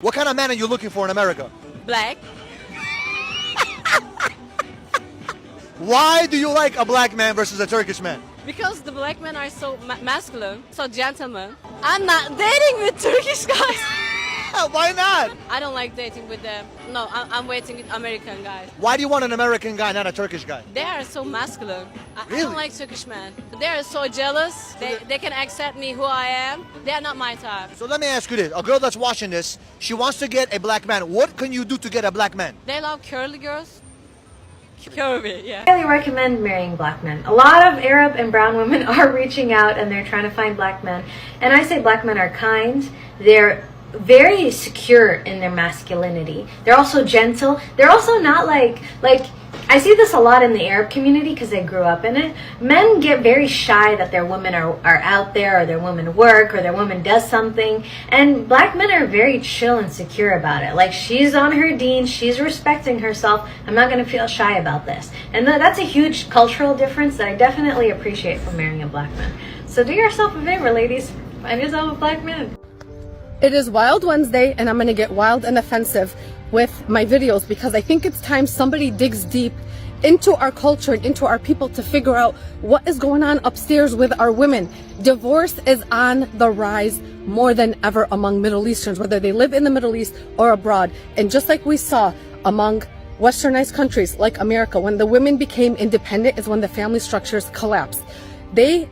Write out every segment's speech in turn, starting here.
What kind of man are you looking for in America? Black. Why do you like a black man versus a Turkish man? Because the black men are so masculine, so gentlemen. I'm not dating with Turkish guys. Why not? I don't like dating with them. No, I'm waiting with American guys. Why do you want an American guy, not a Turkish guy? They are so masculine. I Really? don't like Turkish men. They are so jealous. They can accept me who I am. They are not my type. So let me ask you this. A girl that's watching this, she wants to get a black man. What can you do to get a black man? They love curly girls. Curvy, yeah. I highly recommend marrying black men. A lot of Arab and brown women are reaching out and they're trying to find black men. And I say black men are kind. They're very secure in their masculinity. They're also gentle. They're also not like I see this a lot in the Arab community because I grew up in it. Men get very shy that their women are out there, or their women work, or their woman does something. And black men are very chill and secure about it. Like, she's on her deen, she's respecting herself. I'm not going to feel shy about this. And that's a huge cultural difference that I definitely appreciate from marrying a black man. So do yourself a favor, ladies. Find yourself a black man. It is Wild Wednesday, and I'm going to get wild and offensive with my videos because I think it's time somebody digs deep into our culture and into our people to figure out what is going on upstairs with our women. Divorce is on the rise more than ever among Middle Easterns, whether they live in the Middle East or abroad. And just like we saw among westernized countries like America, when the women became independent is when the family structures collapsed. They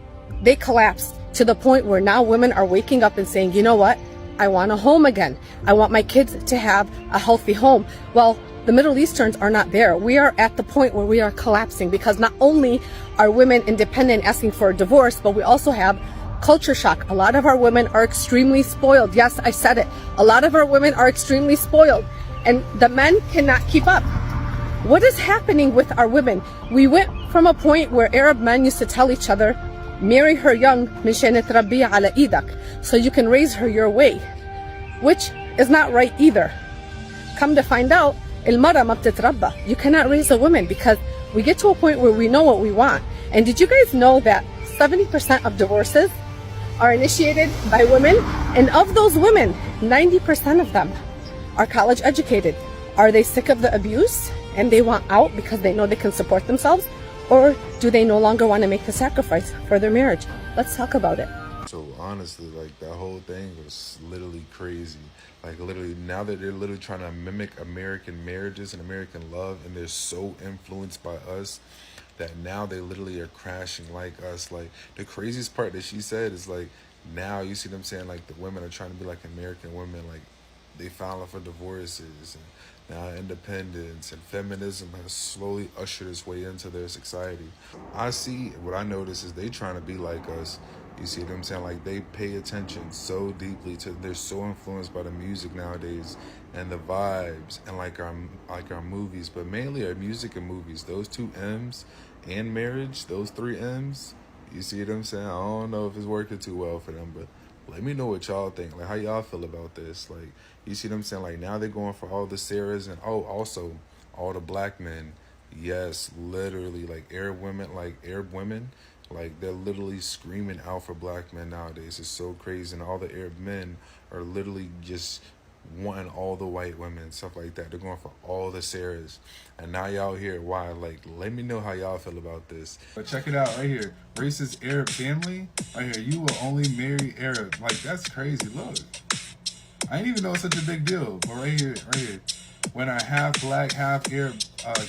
collapsed to the point where now women are waking up and saying, you know what? I want a home again. I want my kids to have a healthy home. Well, the Middle Easterns are not there. We are at the point where we are collapsing because not only are women independent asking for a divorce, but we also have culture shock. A lot of our women are extremely spoiled. Yes, I said it. A lot of our women are extremely spoiled and the men cannot keep up. What is happening with our women? We went from a point where Arab men used to tell each other, marry her young, مشان تربيها على إيدك, so you can raise her your way, which is not right either. Come to find out, المرأة ما بتتربى. You cannot raise a woman because we get to a point where we know what we want. And did you guys know that 70% of divorces are initiated by women? And of those women, 90% of them are college educated. Are they sick of the abuse and they want out because they know they can support themselves? Or do they no longer want to make the sacrifice for their marriage? Let's talk about it. So honestly, like, that whole thing was literally crazy. Like, literally, now that they're literally trying to mimic American marriages and American love, and they're so influenced by us that now they literally are crashing like us. Like, the craziest part that she said is, like, now you see them saying, like, the women are trying to be like American women. Like, they filing for divorces, and now independence and feminism has slowly ushered its way into their society. What I notice is they trying to be like us. You see them saying, like, they pay attention so deeply to, they're so influenced by the music nowadays and the vibes and like our movies, but mainly our music and movies. Those two M's and marriage, those three M's, you see what I'm saying? I don't know if it's working too well for them, but let me know what y'all think. Like, how y'all feel about this? Like, you see what I'm saying? Like, now they're going for all the Sarahs and, also all the black men. Yes, literally, like, Arab women, like, they're literally screaming out for black men nowadays. It's so crazy. And all the Arab men are literally just wanting all the white women, stuff like that. They're going for all the Sarahs. And now y'all hear why. Like, let me know how y'all feel about this. But check it out right here. Racist Arab family. Right here. You will only marry Arab. Like, that's crazy. Look. I didn't even know it's such a big deal. But right here. When a half black, half Arab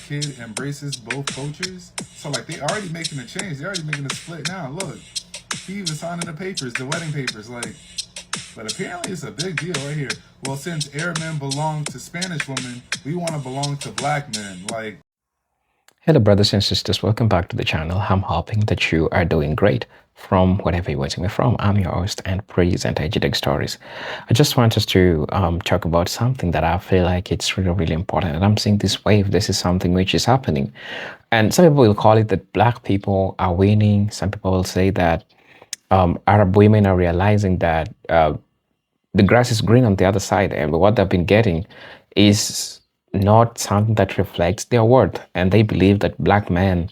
kid embraces both cultures. So, like, they already making a change. They're already making a split now. Look. He even signing the papers, the wedding papers. Like, but apparently it's a big deal right here. Well, since Arab men belong to Spanish women, we want to belong to black men. Like, hello brothers and sisters, welcome back to the channel. I'm hoping that you are doing great from wherever you're watching me from. I'm your host and praise and hygienic stories. I just want us to talk about something that I feel like it's really important. And I'm seeing this wave. This is something which is happening. And some people will call it that black people are winning. Some people will say that Arab women are realizing that the grass is green on the other side, and what they've been getting is not something that reflects their worth, and they believe that black men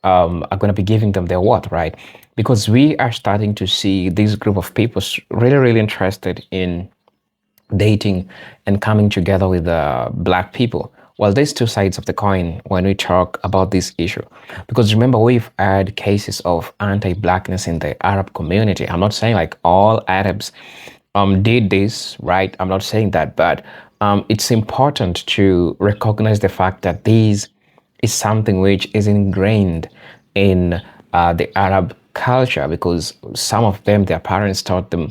are going to be giving them their worth, right? Because we are starting to see this group of people really interested in dating and coming together with black people. Well, there's two sides of the coin when we talk about this issue. Because remember, we've had cases of anti-blackness in the Arab community. I'm not saying like all Arabs did this, right? I'm not saying that, but it's important to recognize the fact that this is something which is ingrained in the Arab culture, because some of them, their parents taught them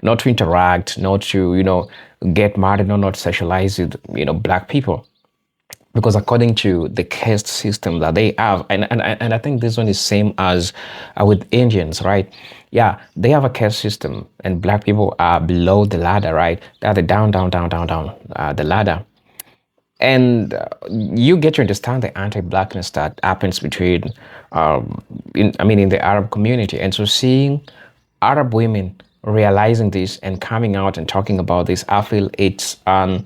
not to interact, not to, get married, or not socialize with, black people, because according to the caste system that they have, and I think this one is same as with Indians, right? Yeah, they have a caste system, and black people are below the ladder, right? They're the down, the ladder. And you get to understand the anti-blackness that happens between, in the Arab community. And so seeing Arab women realizing this and coming out and talking about this, I feel it's an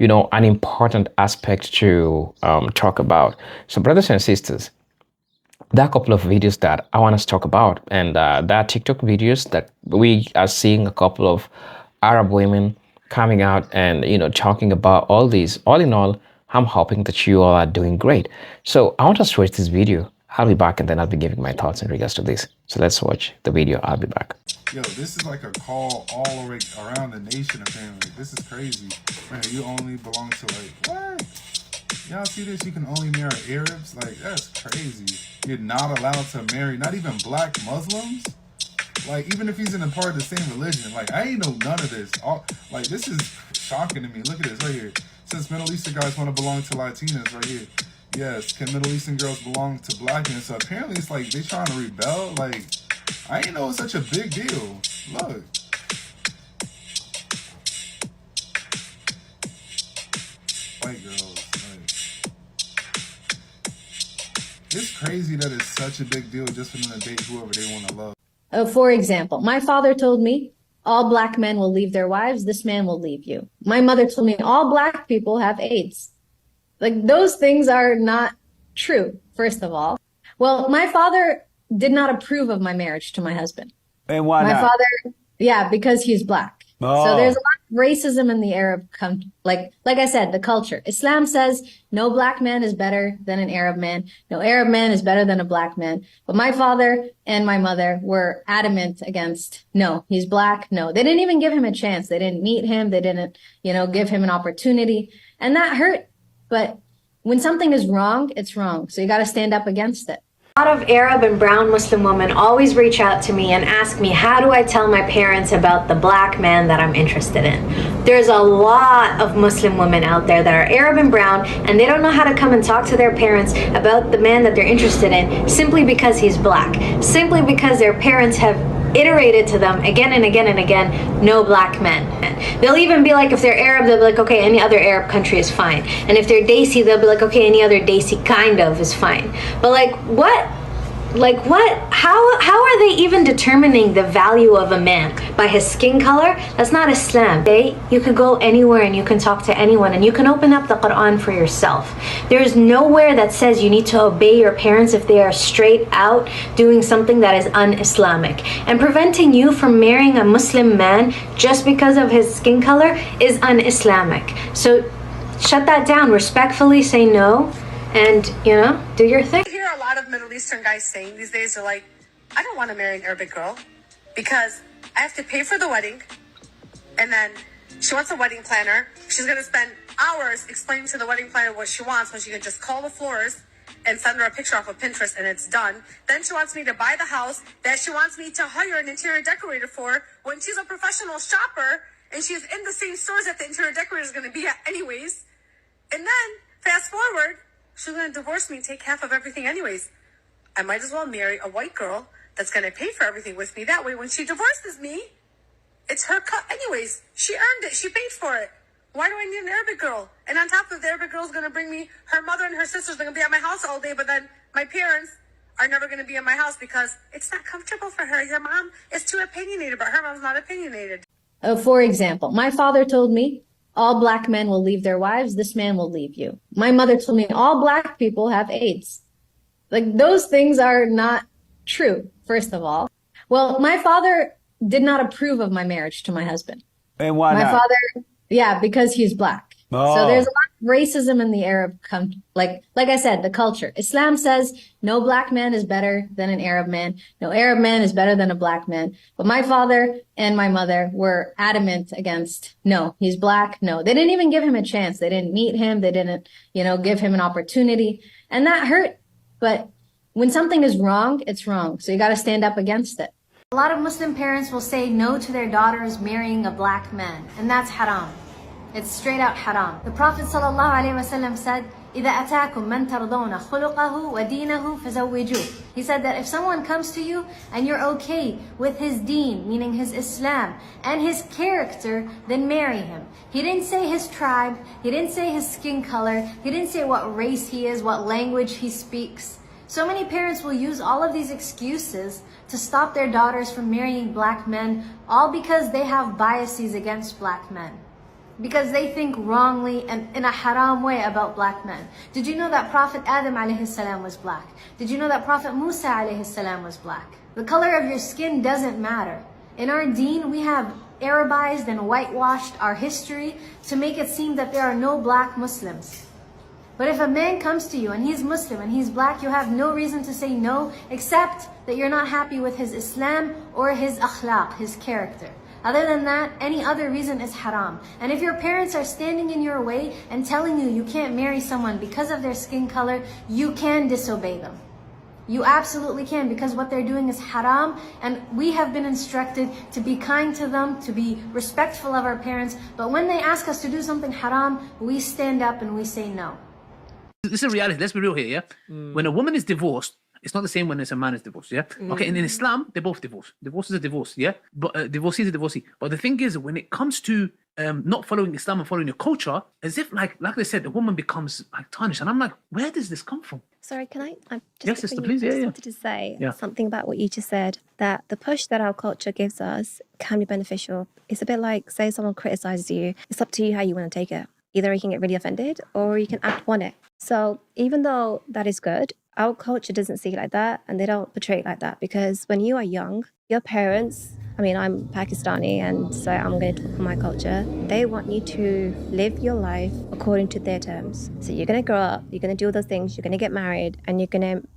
important aspect to talk about. So brothers and sisters, there are a couple of videos that I want us to talk about, and there are TikTok videos that we are seeing a couple of Arab women coming out and talking about all these. All in all, I'm hoping that you all are doing great. So I want us to watch this video. I'll be back, and then I'll be giving my thoughts in regards to this. So let's watch the video. I'll be back. Yo, this is like a call all around the nation, apparently. This is crazy. Man, you only belong to what? Y'all see this? You can only marry Arabs? Like, that's crazy. You're not allowed to marry not even black Muslims? Like, even if he's in a part of the same religion. Like, I ain't know none of this. This is shocking to me. Look at this right here. Since Middle Eastern guys want to belong to Latinas right here. Yes, can Middle Eastern girls belong to blackness? So apparently it's like they trying to rebel. Like, I didn't know it was such a big deal. Look. White girls. Like, it's crazy that it's such a big deal just for them to date whoever they want to love. For example, my father told me all black men will leave their wives. This man will leave you. My mother told me all black people have AIDS. Like, those things are not true, first of all. Well, my father did not approve of my marriage to my husband. And why my not? father, because he's black. Oh. So there's a lot of racism in the Arab like I said, the culture. Islam says no black man is better than an Arab man. No Arab man is better than a black man. But my father and my mother were adamant against, no, he's black. No, they didn't even give him a chance. They didn't meet him. They didn't, give him an opportunity. And that hurt. But when something is wrong, it's wrong. So you got to stand up against it. A lot of Arab and brown Muslim women always reach out to me and ask me, how do I tell my parents about the black man that I'm interested in? There's a lot of Muslim women out there that are Arab and brown, and they don't know how to come and talk to their parents about the man that they're interested in simply because he's black, simply because their parents have iterated to them again and again and again, no black men. They'll even be like, if they're Arab, they'll be like, okay, any other Arab country is fine. And if they're Desi, they'll be like, okay, any other Desi kind of is fine. But how are they even determining the value of a man? By his skin color? That's not Islam. Okay? You can go anywhere and you can talk to anyone and you can open up the Quran for yourself. There's nowhere that says you need to obey your parents if they are straight out doing something that is un-Islamic. And preventing you from marrying a Muslim man just because of his skin color is un-Islamic. So shut that down. Respectfully say no and, do your thing. I hear a lot of Middle Eastern guys saying these days, they're like, I don't want to marry an Arabic girl because I have to pay for the wedding, and then she wants a wedding planner. She's going to spend hours explaining to the wedding planner what she wants when she can just call the florist and send her a picture off of Pinterest and it's done. Then she wants me to buy the house that she wants me to hire an interior decorator for when she's a professional shopper and she's in the same stores that the interior decorator is going to be at anyways. And then, fast forward, she's going to divorce me and take half of everything anyways. I might as well marry a white girl that's going to pay for everything with me. That way, when she divorces me, it's her cut anyways. She earned it. She paid for it. Why do I need an Arabic girl? And on top of the Arabic girl is going to bring me, her mother and her sisters are going to be at my house all day, but then my parents are never going to be in my house because it's not comfortable for her. Your mom is too opinionated, but her mom's not opinionated. For example, my father told me, all black men will leave their wives. This man will leave you. My mother told me all black people have AIDS. Like, those things are not true, first of all. Well, my father did not approve of my marriage to my husband. And why My not? father, yeah, because he's black. Oh. So there's a lot of racism in the Arab like I said, the culture. Islam says no black man is better than an Arab man. No Arab man is better than a black man. But my father and my mother were adamant against, no, he's black. No, they didn't even give him a chance. They didn't meet him. They didn't, give him an opportunity. And that hurt. But when something is wrong, it's wrong. So you got to stand up against it. A lot of Muslim parents will say no to their daughters marrying a black man, and that's haram. It's straight out haram. The Prophet ﷺ said, إِذَا أَتَاكُم مَّن تَرْضَوْنَ خُلُقَهُ وَدِينَهُ فَزَوِّجُوهُ. He said that if someone comes to you and you're okay with his deen, meaning his Islam, and his character, then marry him. He didn't say his tribe, he didn't say his skin color, he didn't say what race he is, what language he speaks. So many parents will use all of these excuses to stop their daughters from marrying black men, all because they have biases against black men. Because they think wrongly and in a haram way about black men. Did you know that Prophet Adam alayhi salam was black? Did you know that Prophet Musa alayhi salam was black? The color of your skin doesn't matter. In our deen, we have Arabized and whitewashed our history to make it seem that there are no black Muslims. But if a man comes to you and he's Muslim and he's black, you have no reason to say no, except that you're not happy with his Islam or his akhlaq, his character. Other than that, any other reason is haram. And if your parents are standing in your way and telling you you can't marry someone because of their skin color, you can disobey them. You absolutely can, because what they're doing is haram, and we have been instructed to be kind to them, to be respectful of our parents. But when they ask us to do something haram, we stand up and we say no. This is reality. Let's be real here, yeah? When a woman is divorced, it's not the same when a man is divorced, yeah? Okay, and in Islam, they're both divorced. Divorce is a divorce, yeah? But divorcee is a divorcee. But the thing is, when it comes to not following Islam and following your culture, as if, like they said, the woman becomes like tarnished. And I'm like, where does this come from? Sorry, can I? Yes, sister, please. I just wanted to say something about what you just said, that the push that our culture gives us can be beneficial. It's a bit like, say someone criticizes you, it's up to you how you want to take it. Either you can get really offended or you can act on it. So even though that is good, our culture doesn't see it like that, and they don't portray it like that, because when you are young, your parents, I mean, I'm Pakistani, and so I'm going to talk about my culture. They want you to live your life according to their terms. So you're going to grow up, you're going to do all those things, you're going to get married, and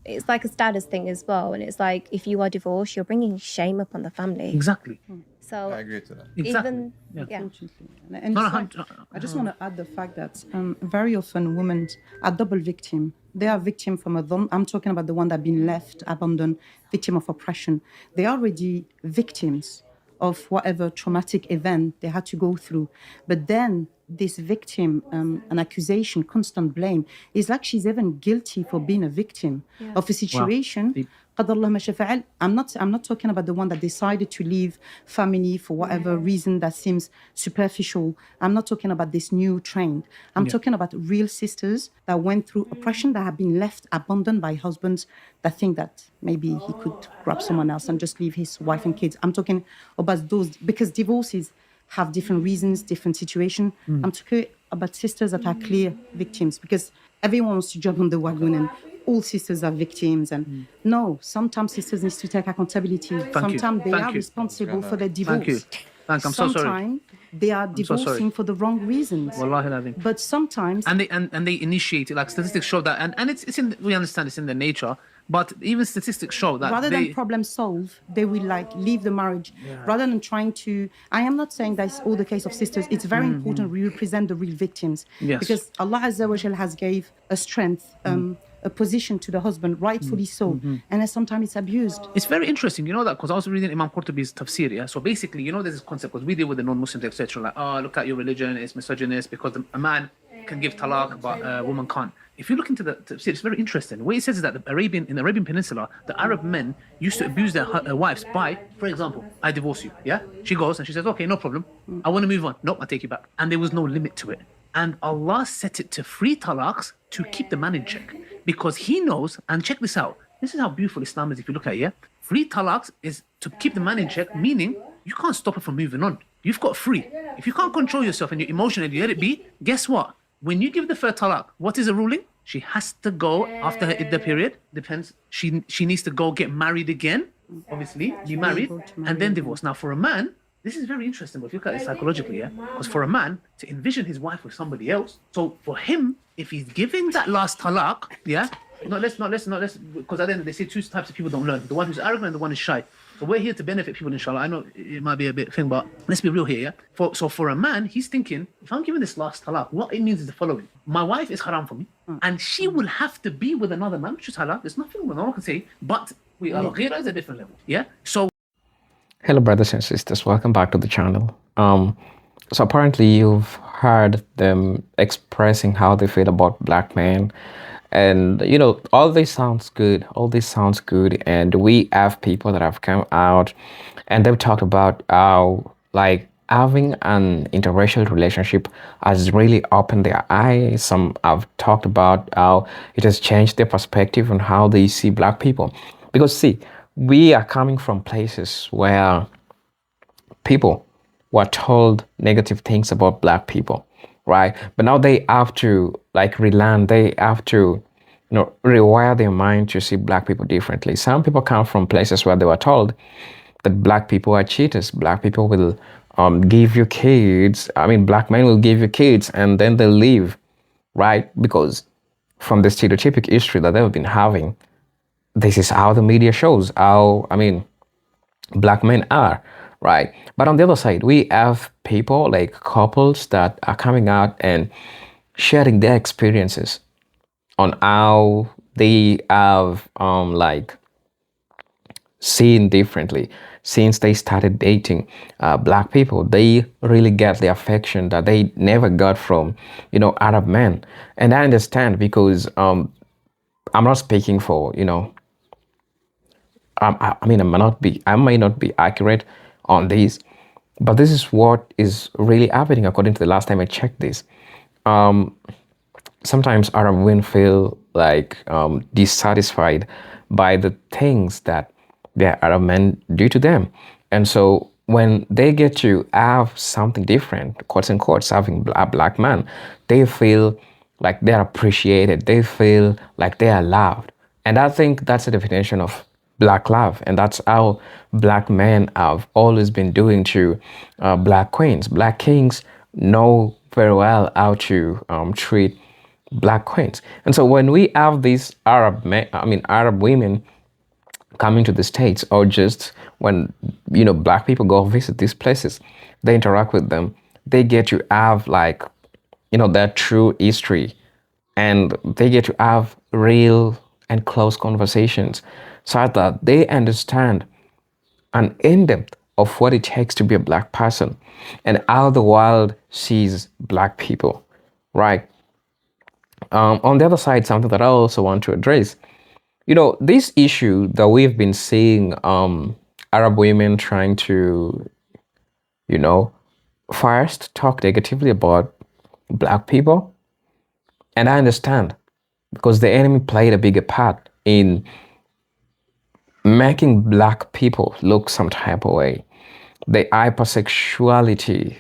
it's like a status thing as well. And it's like, if you are divorced, you're bringing shame upon the family. Exactly. So I agree to that. Even, And I just want to add the fact that very often women are double victim. They are victim from I'm talking about the one that have been left, abandoned, victim of oppression. They are already victims of whatever traumatic event they had to go through. But then this victim, an accusation, constant blame, is like she's even guilty for being a victim of a situation. Wow. I'm not talking about the one that decided to leave family for whatever reason that seems superficial. I'm not talking about this new trend. I'm talking about real sisters that went through oppression, that have been left abandoned by husbands that think that maybe he could grab someone else and just leave his wife and kids. I'm talking about those, because divorces have different reasons, different situation. I'm talking about sisters that are clear victims, because everyone wants to jump on the wagon and all sisters are victims. And no, sometimes sisters need to take accountability. Sometimes they are responsible for their divorce. I'm so sorry. Sometimes they are divorcing for the wrong reasons. Wallahi. But sometimes... And they initiate it, like statistics show that, and it's in, we understand it's in their nature, but even statistics show that rather than problem solve, they will leave the marriage rather than trying to. I am not saying that's all the case of sisters. It's very important we represent the real victims, because Allah Azza wa Jal has gave a strength, a position to the husband, rightfully so, and sometimes it's abused. It's very interesting, you know that, because I was reading Imam Qurtubi's tafsir, yeah? So basically, you know, there's this concept, because we deal with the non-Muslims, etc. Like, oh, look at your religion, it's misogynist, because a man can give talaq, but a woman can't. If you look into the tafsir, it's very interesting. What it says is that in the Arabian Peninsula, the Arab men used to abuse their wives by, for example, I divorce you, yeah? She goes and she says, okay, no problem. I want to move on. Nope, I take you back. And there was no limit to it. And Allah set it to 3 talaqs to keep the man in check. Because He knows, and check this out, this is how beautiful Islam is if you look at it, yeah? 3 talaqs is to keep the man in check, meaning you can't stop her from moving on. You've got 3. If you can't control yourself and you're emotional and you let it be, guess what? When you give the 3rd talaq, what is the ruling? She has to go after her iddah period. Depends. She needs to go get married again, obviously, be married, and then divorce. Now, for a man, This is very interesting, but if you look at it psychologically, yeah? Because for a man to envision his wife with somebody else, so for him, if he's giving that last talaq, yeah? Because at the end they say two types of people don't learn. The one who's arrogant and the one who's shy. So we're here to benefit people, inshallah. I know it might be a bit thing, but let's be real here, yeah? So for a man, he's thinking, if I'm giving this last talaq, what it means is the following. My wife is haram for me, and she will have to be with another man, which is halal. There's nothing no one can say, but we are ghira is a different level, yeah? So Hello, brothers and sisters. Welcome back to the channel. So apparently you've heard them expressing how they feel about black men. And, you know, all this sounds good. All this sounds good. And we have people that have come out and they've talked about how, like, having an interracial relationship has really opened their eyes. Some have talked about how it has changed their perspective on how they see black people. Because, see, we are coming from places where people were told negative things about black people, right? But now they have to like relearn, they have to, you know, rewire their mind to see black people differently. Some people come from places where they were told that black people are cheaters, black people will give you kids, black men will give you kids and then they'll leave, right? Because from the stereotypic history that they've been having, this is how the media shows how, black men are, right? But on the other side, we have people like couples that are coming out and sharing their experiences on how they have, seen differently since they started dating black people. They really get the affection that they never got from, you know, Arab men. And I understand because I'm not speaking for, you know, I may not be accurate on this, but this is what is really happening according to the last time I checked this. Sometimes Arab women feel like dissatisfied by the things that their Arab men do to them. And so when they get to have something different, quotes and quotes, having a black man, they feel like they're appreciated. They feel like they are loved. And I think that's the definition of black love. And that's how black men have always been doing to black queens. Black kings know very well how to treat black queens. And so when we have these Arab women coming to the States, or just when, you know, black people go visit these places, they interact with them, they get to have, like, you know, their true history, and they get to have real and close conversations so that they understand an in-depth of what it takes to be a black person and how the world sees black people, right? On the other side, something that I also want to address, you know, this issue that we've been seeing Arab women trying to, you know, first talk negatively about black people. And I understand, because the enemy played a bigger part in making black people look some type of way. The hypersexuality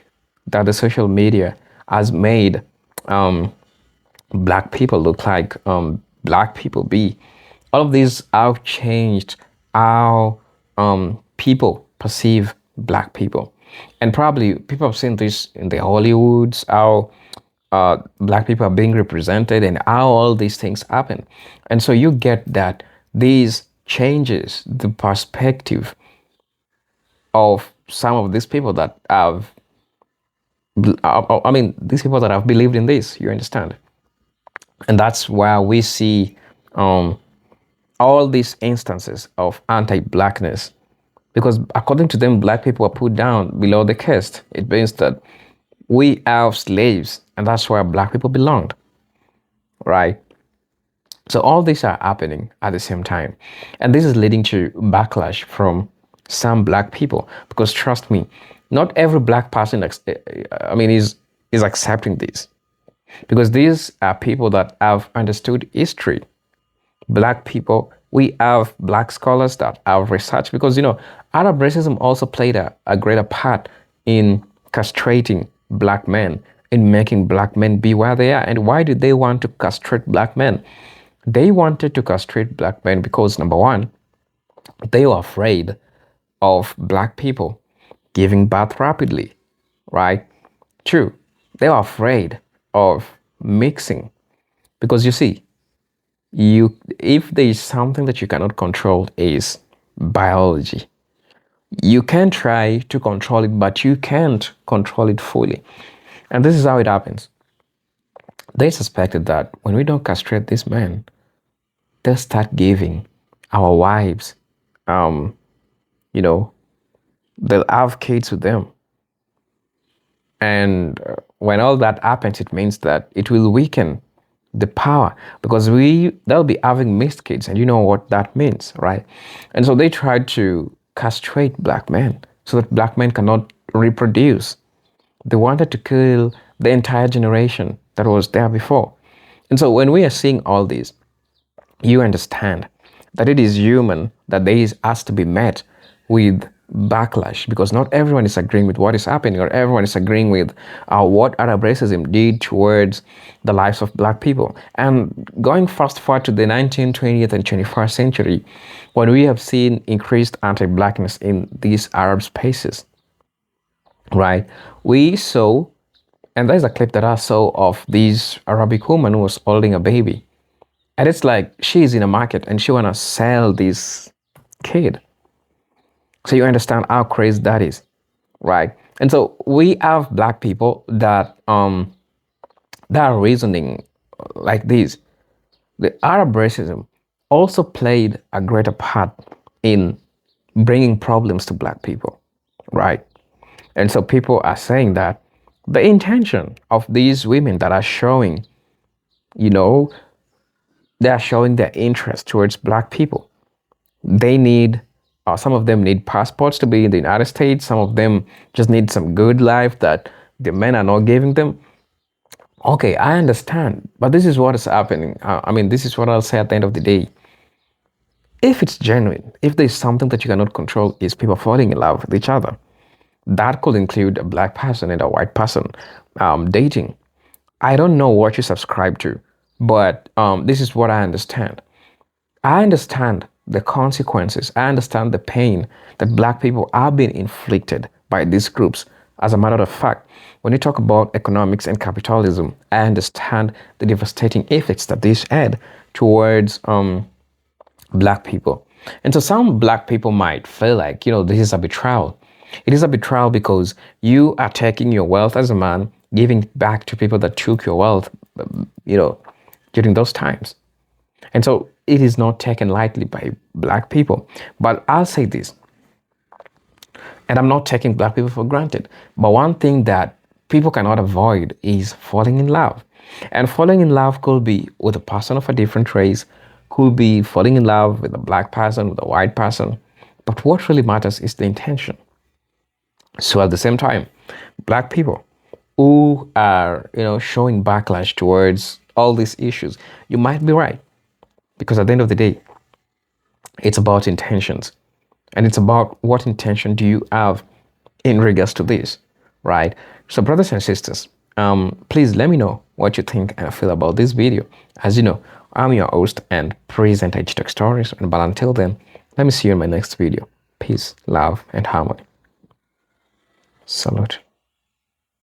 that the social media has made black people look like black people be. All of these have changed how people perceive black people. And probably people have seen this in the Hollywoods, how black people are being represented and how all these things happen. And so you get that these changes the perspective of some of these people that have, these people that have believed in this, you understand? And that's where we see all these instances of anti-blackness, because according to them, black people are put down below the caste. It means that we have slaves, and that's where black people belonged, right? So all these are happening at the same time, and this is leading to backlash from some black people, because trust me, not every black person is accepting this, because these are people that have understood history. Black people, we have black scholars that have researched, because, you know, Arab racism also played a greater part in castrating black men, in making black men be where they are. And why did they want to castrate black men? They wanted to castrate black men because, number one, they were afraid of black people giving birth rapidly, right? True, they are afraid of mixing because you see, if there is something that you cannot control is biology. You can try to control it, but you can't control it fully. And this is how it happens. They suspected that when we don't castrate these men, they'll start giving our wives, um, you know, they'll have kids with them. And when all that happens, it means that it will weaken the power because they'll be having missed kids, and you know what that means, right? And so they tried to castrate black men so that black men cannot reproduce. They wanted to kill the entire generation that was there before. And so when we are seeing all this, you understand that it is human that there has to be met with backlash because not everyone is agreeing with what is happening, or everyone is agreeing with what Arab racism did towards the lives of black people. And going fast forward to the 19th, 20th, and 21st century, when we have seen increased anti-blackness in these Arab spaces, right? We saw, and there's a clip that I saw of this Arabic woman who was holding a baby. And it's like she's in a market and she wanna sell this kid. So you understand how crazy that is, right? And so we have black people that are reasoning like this. The Arab racism also played a greater part in bringing problems to black people, right? And so people are saying that the intention of these women that are showing, they are showing their interest towards black people. They need, some of them need passports to be in the United States. Some of them just need some good life that the men are not giving them. Okay, I understand, but this is what is happening. This is what I'll say at the end of the day. If it's genuine, if there's something that you cannot control, is people falling in love with each other. That could include a black person and a white person dating. I don't know what you subscribe to, but this is what I understand. I understand the consequences. I understand the pain that black people are being inflicted by these groups. As a matter of fact, when you talk about economics and capitalism, I understand the devastating effects that this had towards black people. And so some black people might feel like, this is a betrayal. It is a betrayal because you are taking your wealth as a man, giving back to people that took your wealth, during those times. And so it is not taken lightly by black people. But I'll say this, and I'm not taking black people for granted, but one thing that people cannot avoid is falling in love. And falling in love could be with a person of a different race, could be falling in love with a black person, with a white person. But what really matters is the intention. So at the same time, black people who are, showing backlash towards all these issues, you might be right. Because at the end of the day, it's about intentions. And it's about what intention do you have in regards to this, right? So brothers and sisters, please let me know what you think and feel about this video. As you know, I'm your host and presenter Talk Stories. But until then, let me see you in my next video. Peace, love, and harmony. Salute.